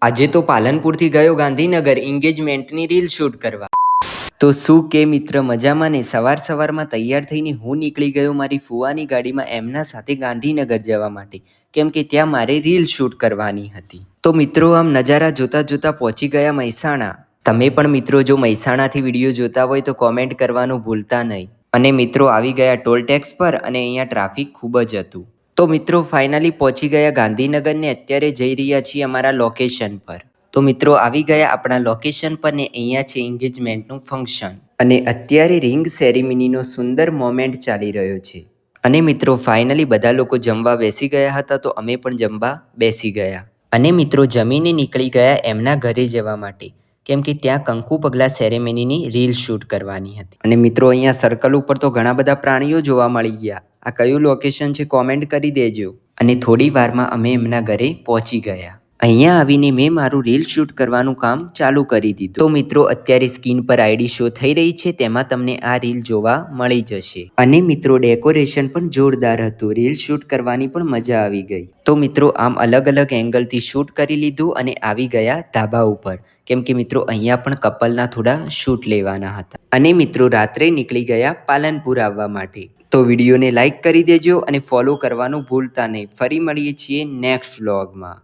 આજે તો પાલનપુરથી ગયો ગાંધીનગર એન્ગેજમેન્ટની રીલ શૂટ કરવા. તો શું કે મિત્ર મજામાં ને? સવારમાં તૈયાર થઈને હું નીકળી ગયો મારી ફુવાની ગાડીમાં એમના સાથે ગાંધીનગર જવા માટે, કેમ કે ત્યાં મારે રીલ શૂટ કરવાની હતી. તો મિત્રો આમ નજારા જોતા જોતા પહોંચી ગયા મહેસાણા. તમે પણ મિત્રો જો મહેસાણાથી વિડીયો જોતા હોય તો કોમેન્ટ કરવાનું ભૂલતા નહીં. અને મિત્રો આવી ગયા ટોલ ટેક્સ પર અને અહીંયા ટ્રાફિક ખૂબ જ હતું. તો મિત્રો ફાઇનલી પહોંચી ગયા ગાંધીનગર ને અત્યારે જઈ રહ્યા છીએ અમારા લોકેશન પર. તો મિત્રો આવી ગયા આપણા લોકેશન પર ને અહીંયા છે એન્ગેજમેન્ટનું ફંક્શન. અને અત્યારે રિંગ સેરેમનીનો સુંદર મોમેન્ટ ચાલી રહ્યો છે. અને મિત્રો ફાઇનલી બધા લોકો જમવા બેસી ગયા હતા તો અમે પણ જમવા બેસી ગયા. અને મિત્રો જમીને નીકળી ગયા એમના ઘરે જવા માટે, કેમ કે ત્યાં કંકુ પગલા સેરેમનીની રીલ શૂટ કરવાની હતી. અને મિત્રો અહીંયા સર્કલ ઉપર તો ઘણા બધા પ્રાણીઓ જોવા મળી ગયા. આ કયું લોકેશન છે કોમેન્ટ કરી દેજો. અને થોડી વારમાં અમે એમના ઘરે પહોંચી ગયા. અહીંયા આવીને મેં મારું રીલ શૂટ કરવાનું કામ ચાલુ કરી દીધું. તો મિત્રો અત્યારે સ્ક્રીન પર આઈડી શો થઈ રહી છે, તેમાં તમને આ રીલ જોવા મળી જશે. અને મિત્રો ડેકોરેશન પણ જોરદાર હતું. રીલ શૂટ કરવાની પણ મજા આવી ગઈ. તો મિત્રો આમ અલગ અલગ એંગલથી શૂટ કરી લીધું અને આવી ગયા ધાબા ઉપર, કેમ કે મિત્રો અહીંયા પણ કપલના થોડા શૂટ લેવાના હતા. અને મિત્રો રાત્રે નીકળી ગયા પાલનપુર આવવા માટે. તો વિડીયોને લાઈક કરી દેજો અને ફોલો કરવાનું ભૂલતા નહીં. ફરી મળીએ છીએ નેક્સ્ટ વ્લોગમાં.